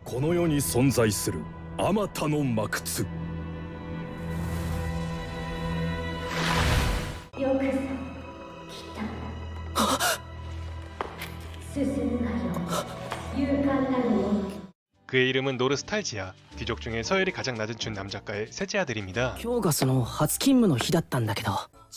この世に存在するあまたの魔窟。よくぞ来た。進むがよい。勇敢なる者。 그의 이름은 노르스탈지아. 귀족 중에 서열이 가장 낮은 준남작가의 셋째 아들입니다. 今日がその初勤務の日だったんだけど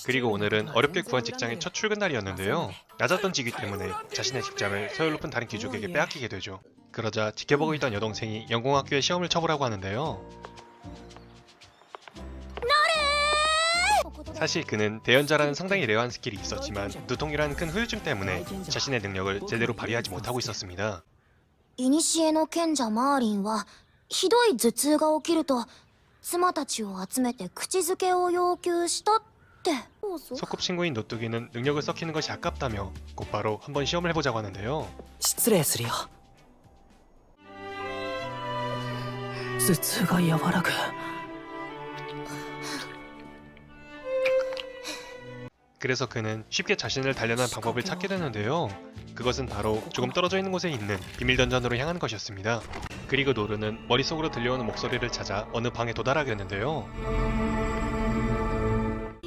그리고 오늘은 어렵게 구한 직장의 첫 출근 날이었는데요. 낮았던 직위 때문에 자신의 직장을 서열 높은 다른 귀족에게 빼앗기게 되죠. 그러자 지켜보고 있던 여동생이 연공학교에 시험을 쳐보라고 하는데요. 사실 그는 대연자라는 상당히 레어한 스킬이 있었지만 두통이라는 큰 후유증 때문에 자신의 능력을 제대로 발휘하지 못하고 있었습니다. 古の賢者マーリンはひどい頭痛が起きると妻たちを集めて口づけを要求したって。 소꿉친구인 노뚜기는 능력을 썩히는 것이 아깝다며 곧바로 한번 시험을 해보자고 하는데요. 失礼するよ頭痛が和らぐ 그래서 그는 쉽게 자신을 단련한 방법을 찾게 되는데요. 그것은 바로 조금 떨어져 있는 곳에 있는 비밀 던전으로 향하는 것이었습니다. 그리고 노르는 머릿속으로 들려오는 목소리를 찾아 어느 방에 도달하게 되는데요.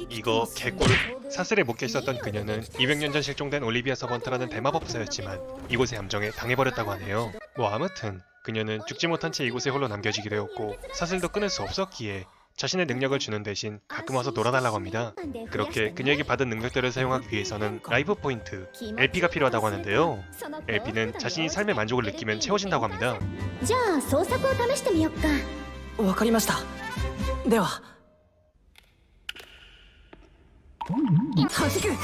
이거 개꿀! 사슬에 묶여 있었던 그녀는 200년 전 실종된 올리비아 서번트라는 대마법사였지만 이곳의 함정에 당해버렸다고 하네요. 뭐 아무튼 그녀는 죽지 못한 채 이곳에 홀로 남겨지게 되었고 사슬도 끊을 수 없었기에 자신의 능력을 주는 대신 가끔 와서 놀아달라고 합니다. 그렇게 그녀에게 받은 능력들을 사용하기 위해서는 라이프 포인트, LP가 필요하다고 하는데요. LP는 자신이 삶의 만족을 느끼면 채워진다고 합니다. じゃあ捜索を試してみよっか。わかりましたでは弾く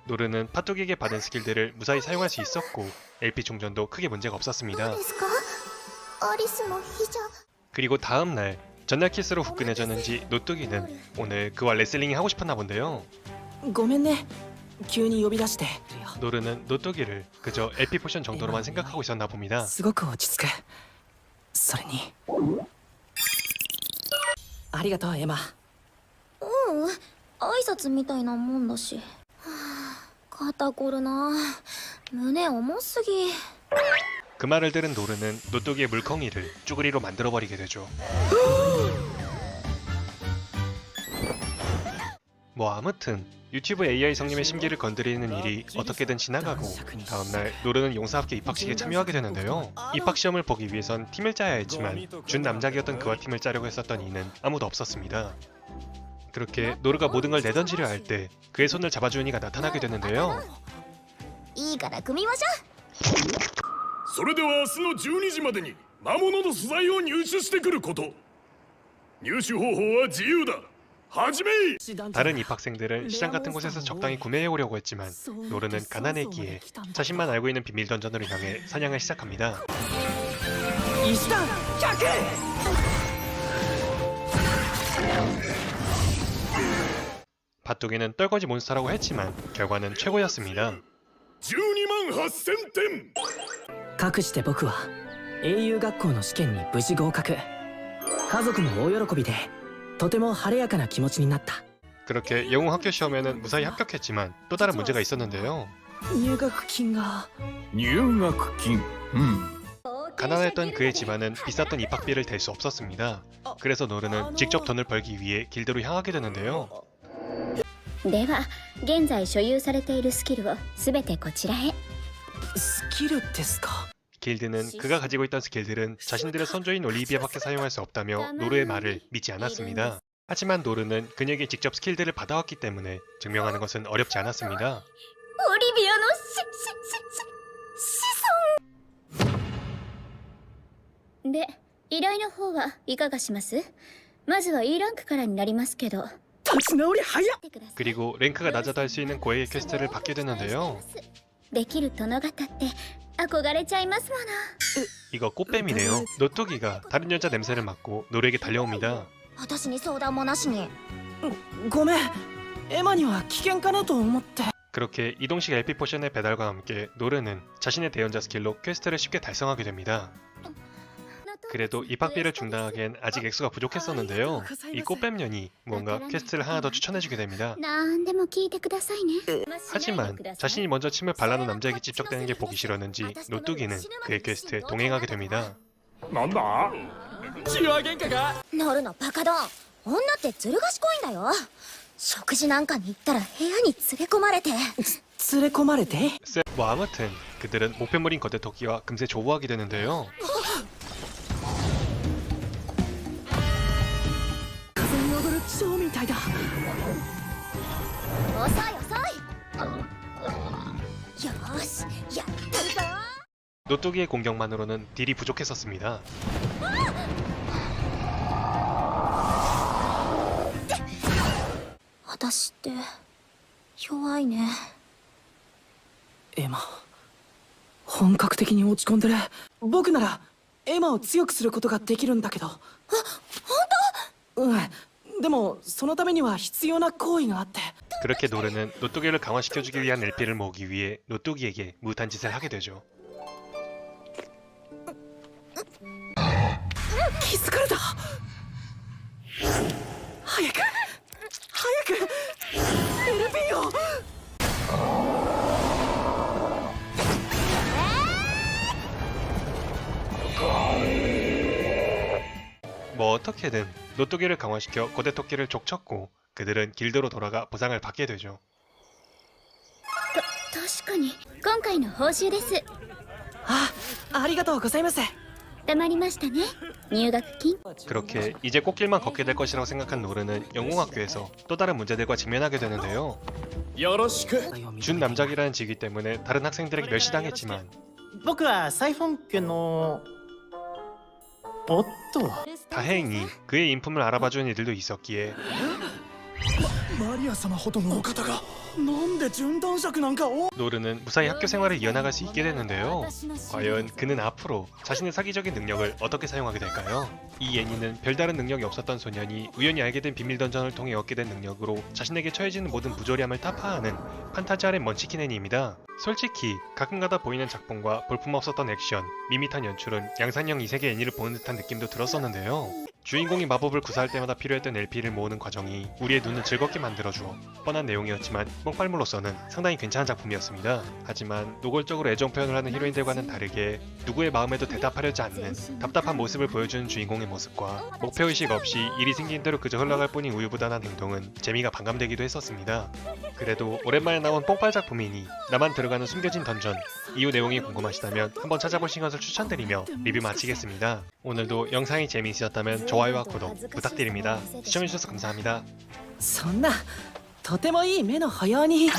노르는 파뚝에게 받은 스킬들을 무사히 사용할 수 있었고 LP 충전도 크게 문제가 없었습니다. ですか？アリスの日じゃ。 그리고 다음날 전날 키스로 후끈해졌는지 노뚜기는 오늘 그와 레슬링이 하고 싶었나 본데요. ごめんね急に呼び出して 노르는 노뚜기를 그저 LP 포션 정도로만 생각하고 있었나 봅니다. すごく落ち着くそれにありがとうエマうん、挨拶みたいなもんだし。はあ、肩こるな。胸重すぎ。 그 말을 들은 노르는 노뚜기의 물컹이를 쭈그리로 만들어버리게 되죠. 뭐 아무튼 유튜브 AI 성님의 심기를 건드리는 일이 어떻게든 지나가고 다음날 노르는 용사학교 입학식에 참여하게 되는데요. 입학시험을 보기 위해선 팀을 짜야 했지만 준 남작이었던 그와 팀을 짜려고 했었던 이는 아무도 없었습니다. 그렇게 노르가 모든 걸 내던지려 할 때 그의 손을 잡아주는 이가 나타나게 되는데요. いいから組みましょそれでは明日の12時までに魔物の素材を入手してくること。入手方法は自由だ。始めい。 다른 입학생들은 시장 같은 곳에서 적당히 구매해 오려고 했지만 노르는 가난했기에 자신만 알고 있는 비밀 던전으로 향해 사냥을 시작합니다. 石段100 바뚜기는 떨거지 몬스터라고 했지만 결과는 최고였습니다. 12万8000点。かくして僕は英雄学校の試験に無事合格家族も大喜びでとても晴れやかな気持ちになった 그렇게 영웅 학교 시험에는 무사히 합격했지만 또 다른 문제가 있었는데요. 入学金が入学金。가난했던 그의 집안은 비쌌던 입학비를 댈 수 없었습니다. 그래서 노르는 직접 돈을 벌기 위해 길드로 향하게 되는데요. う。では、現在所有されているスキルをすべてこちらへ。スキルですか 길드는 그가 가지고 있던 스킬들은 자신들의 선조인 올리비아밖에 사용할 수 없다며 노르의 말을 믿지 않았습니다. 하지만 노르는 그녀에게 직접 스킬들을 받아왔기 때문에 증명하는 것은 어렵지 않았습니다. オリビアの子孫。で、依頼の方はいかがします？まずは E ランクからになりますけど。 立ち直り早っ 그리고 랭크가 낮아도 할 수 있는 고액의 퀘스트를 받게 되는데요. できる殿方って憧れちゃいますもの。 이거 꽃뱀이네요. 노뚜기가 다른 여자 냄새를 맡고 노르에게 달려옵니다. 私に相談もなしに。ごめんエマには危険かなと思って 그렇게 이동식 LP 포션의 배달과 함께 노르는 자신의 대연자 스킬로 퀘스트를 쉽게 달성하게 됩니다. 그래도 입학비를 중단하기엔 아직 액수가 부족했었는데요. 이 꽃뱀년이 뭔가 퀘스트를 하나 더 추천해주게 됩니다. なんでも聞いてくださいね 하지만 자신이 먼저 침을 발라놓은 남자에게 집적되는 게 보기 싫었는지 노뚜기는 그의 퀘스트에 동행하게 됩니다. なんだ乗るのバカドン女ってずる賢いんだよ食事なんかに行ったら部屋に連れ込まれて連れ込まれて 뭐 아무튼 그들은 목표물인 거대토끼와 금세 조우하게 되는데요. 風に踊る蝶みたいだ遅い遅いよーしやってるぞ 노뚜기의 공격만으로는 딜이 부족했었습니다. 私って弱いねエマ本格的に落ち込んでる僕ならエマを強くすることができるんだけど本当うんでもそのためには必要な行為があって 그렇게 노르는 노뚜기를 강화시켜주기 위한 LP를 모으기 위해 노뚜기에게 무탄 짓을 하게 되죠. 気づかれた早く早く LP を 뭐 어떻게든 노뚜기를 강화시켜 거대토끼를 족쳤고 그들은 길드로 돌아가 보상을 받게 되죠. 確かに今回の報酬ですありがとうございます たまりましたね入学金 그렇게 이제 꽃길만 걷게 될 것이라고 생각한 노르는 영웅학교에서 또 다른 문제들과 직면하게 되는데요. よろしく 준 남작이라는 직위 때문에 다른 학생들에게 멸시당했지만 僕はサイフォン家のおっと 다행히 그의 인품을 알아봐주는 이들도 있었기에 マリア様ほどのお方がなんで純男爵なんかを 노르는 무사히 학교 생활을 이어나갈 수 있게 되는데요. 과연 그는 앞으로 자신의 사기적인 능력을 어떻게 사용하게 될까요? 이 애니는 별다른 능력이 없었던 소년이 우연히 알게 된 비밀 던전을 통해 얻게 된 능력으로 자신에게 처해지는 모든 부조리함을 타파하는 판타지아의 먼치킨 애니입니다. 솔직히 가끔가다 보이는 작품과 볼품없었던 액션, 밋밋한 연출은 양산형 이세계 애니를 보는 듯한 느낌도 들었었는데요. 주인공이 마법을 구사할 때마다 필요했던 LP를 모으는 과정이 우리의 눈을 즐겁게 만들어주어 뻔한 내용이었지만 뽕빨물로서는 상당히 괜찮은 작품이었습니다. 하지만 노골적으로 애정 표현을 하는 히로인들과는 다르게 누구의 마음에도 대답하려지 않는 답답한 모습을 보여주는 주인공의 모습과 목표의식 없이 일이 생긴 대로 그저 흘러갈 뿐인 우유부단한 행동은 재미가 반감되기도 했었습니다. 그래도 오랜만에 나온 뽕빨 작품이니 나만 들어가는 숨겨진 던전, 이후 내용이 궁금하시다면 한번 찾아보신 것을 추천드리며 리뷰 마치겠습니다. 오늘도 영상이 재미있으셨다면 좋아요와 구독 부탁드립니다. 시청해주셔서 감사합니다. そんなとてもいい目の保養に